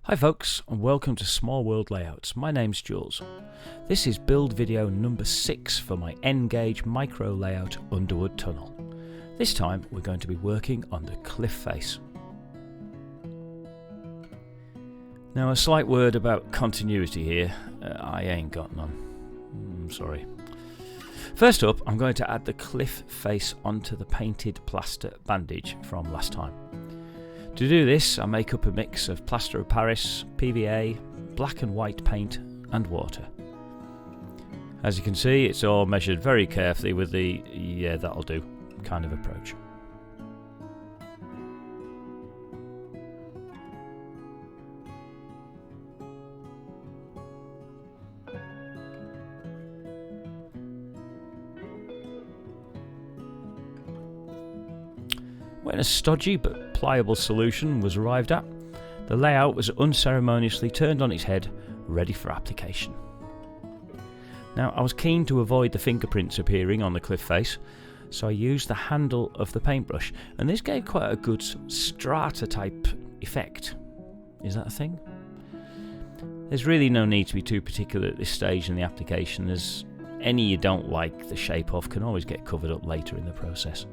Hi folks, and welcome to Small World Layouts. My name's Jules. This is build video number 6 for my N-gauge micro layout Underwood Tunnel. This time we're going to be working on the cliff face. Now a slight word about continuity here. I ain't got none. I'm sorry. First up, I'm going to add the cliff face onto the painted plaster bandage from last time. To do this, I make up a mix of plaster of Paris, PVA, black and white paint and water. As you can see, it's all measured very carefully with the "yeah, that'll do" kind of approach. When a stodgy but pliable solution was arrived at, the layout was unceremoniously turned on its head, ready for application. Now I was keen to avoid the fingerprints appearing on the cliff face, so I used the handle of the paintbrush, and this gave quite a good strata type effect. Is that a thing? There's really no need to be too particular at this stage in the application, as any you don't like the shape of can always get covered up later in the process.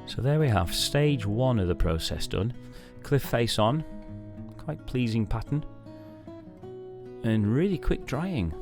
So there we have stage 1 of the process done. Cliff face on, quite pleasing pattern, and really quick drying.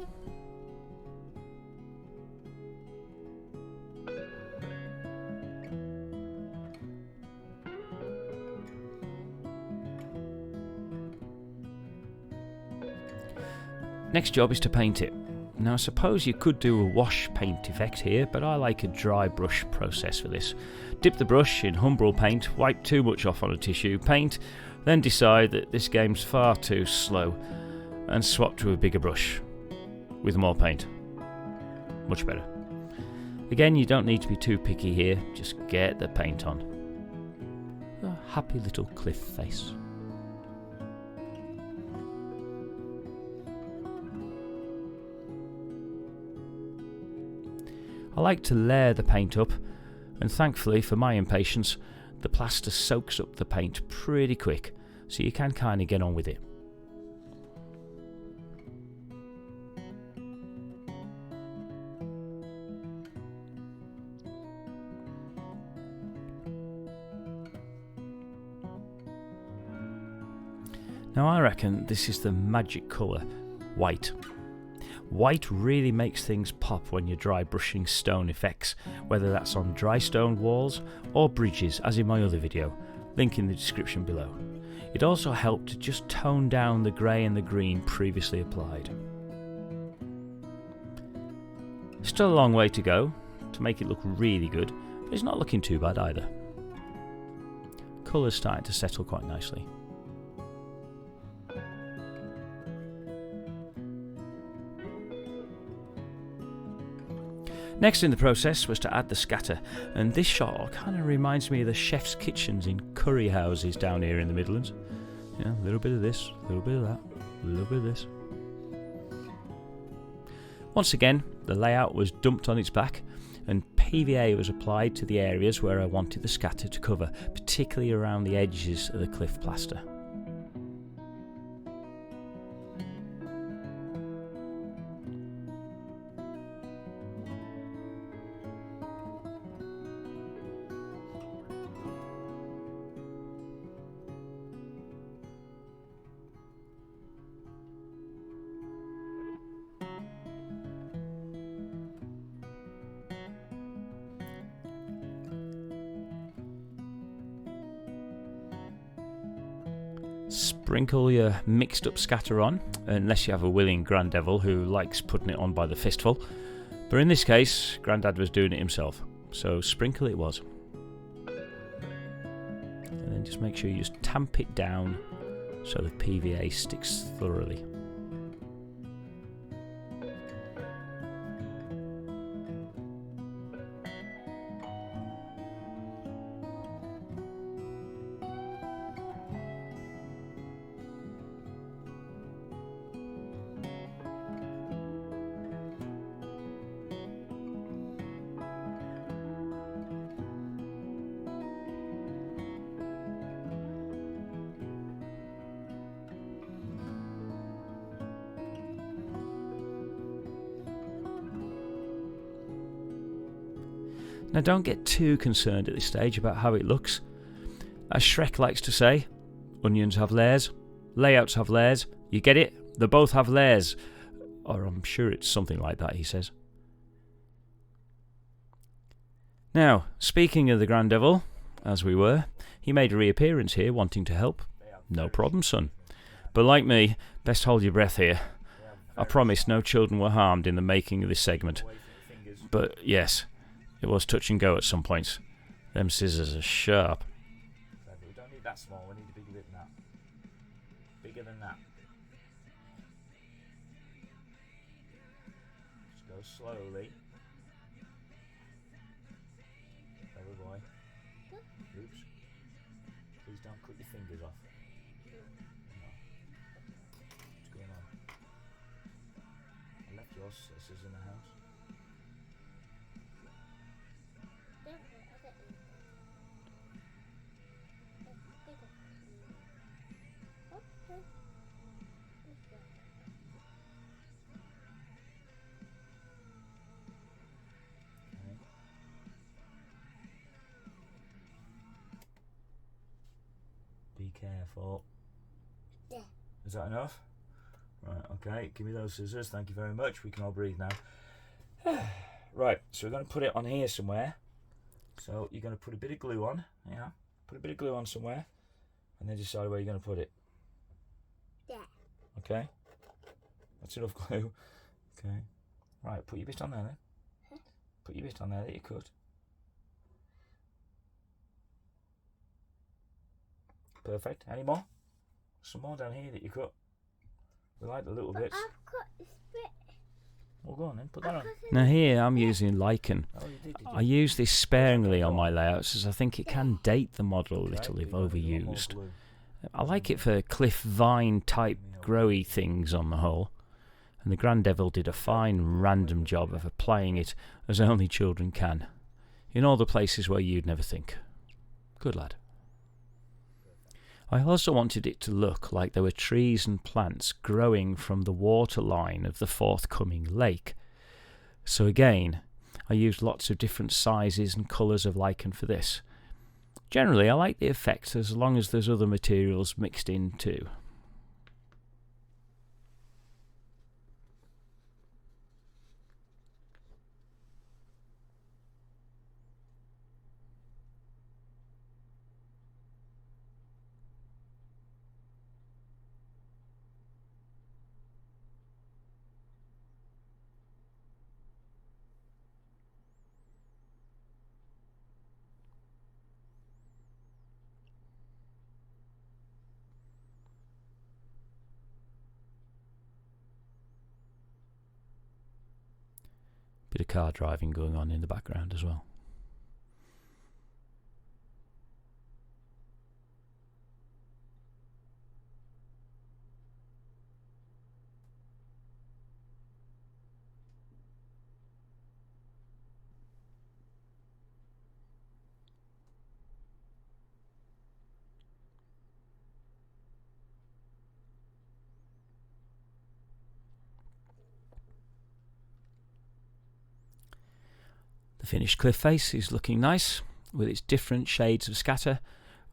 Next job is to paint it. Now I suppose you could do a wash paint effect here, but I like a dry brush process for this. Dip the brush in Humbrol paint, wipe too much off on a tissue, paint, then decide that this game's far too slow and swap to a bigger brush with more paint. Much better. Again, you don't need to be too picky here, just get the paint on. A happy little cliff face. I like to layer the paint up, and thankfully for my impatience, the plaster soaks up the paint pretty quick, so you can kind of get on with it. Now I reckon this is the magic colour, white. White really makes things pop when you're dry brushing stone effects, whether that's on dry stone walls or bridges, as in my other video, link in the description below. It also helped to just tone down the grey and the green previously applied. Still a long way to go to make it look really good, but it's not looking too bad either. Colour's starting to settle quite nicely. Next in the process was to add the scatter, and this shot kind of reminds me of the chef's kitchens in curry houses down here in the Midlands. Yeah, a little bit of this, a little bit of that, a little bit of this. Once again, the layout was dumped on its back, and PVA was applied to the areas where I wanted the scatter to cover, particularly around the edges of the cliff plaster. Sprinkle your mixed up scatter on, unless you have a willing granddevil who likes putting it on by the fistful. But in this case, Grandad was doing it himself, so sprinkle it was. And then just make sure you just tamp it down so the PVA sticks thoroughly. Now don't get too concerned at this stage about how it looks. As Shrek likes to say, onions have layers, layouts have layers, you get it? They both have layers. Or I'm sure it's something like that, he says. Now, speaking of the Grand Devil, as we were, he made a reappearance here wanting to help. No problem, son. But like me, best hold your breath here. I promise no children were harmed in the making of this segment. But yes, it was touch and go at some points. Them scissors are sharp. We don't need that small, we need a bigger bit than that. Bigger than that. Just go slowly. Clever boy. Oops. Please don't cut your fingers off. No. What's going on? I left your scissors in the house. Be careful. Yeah. Is that enough? Right, okay. Give me those scissors. Thank you very much. We can all breathe now. Right, so we're going to put it on here somewhere. So you're going to put a bit of glue on. Yeah. Put a bit of glue on somewhere. And then decide where you're going to put it. Yeah. Okay. That's enough glue. Okay. Right, put your bit on there then. Huh? Put your bit on there that you cut. Perfect. Any more? Some more down here that you cut. We like the little bits. I've cut this bit. Well, go on then. Put that on. Now here I'm using lichen. Oh, you did. I use this sparingly on my layouts as I think it can date the model a little if overused. I like it for cliff vine type growy things on the whole, and the Grand Devil did a fine random job of applying it as only children can, in all the places where you'd never think. Good lad. I also wanted it to look like there were trees and plants growing from the waterline of the forthcoming lake. So again, I used lots of different sizes and colours of lichen for this. Generally, I like the effect as long as there's other materials mixed in too. Bit of car driving going on in the background as well. The finished cliff face is looking nice, with its different shades of scatter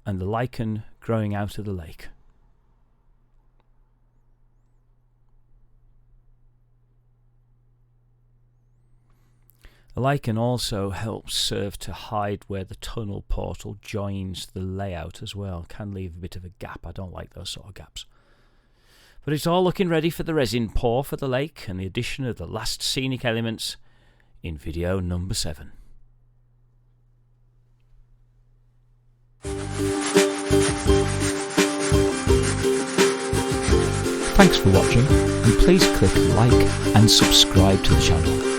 and the lichen growing out of the lake. The lichen also helps serve to hide where the tunnel portal joins the layout as well. Can leave a bit of a gap. I don't like those sort of gaps. But it's all looking ready for the resin pour for the lake and the addition of the last scenic elements in video number 7. Thanks for watching, and please click like and subscribe to the channel.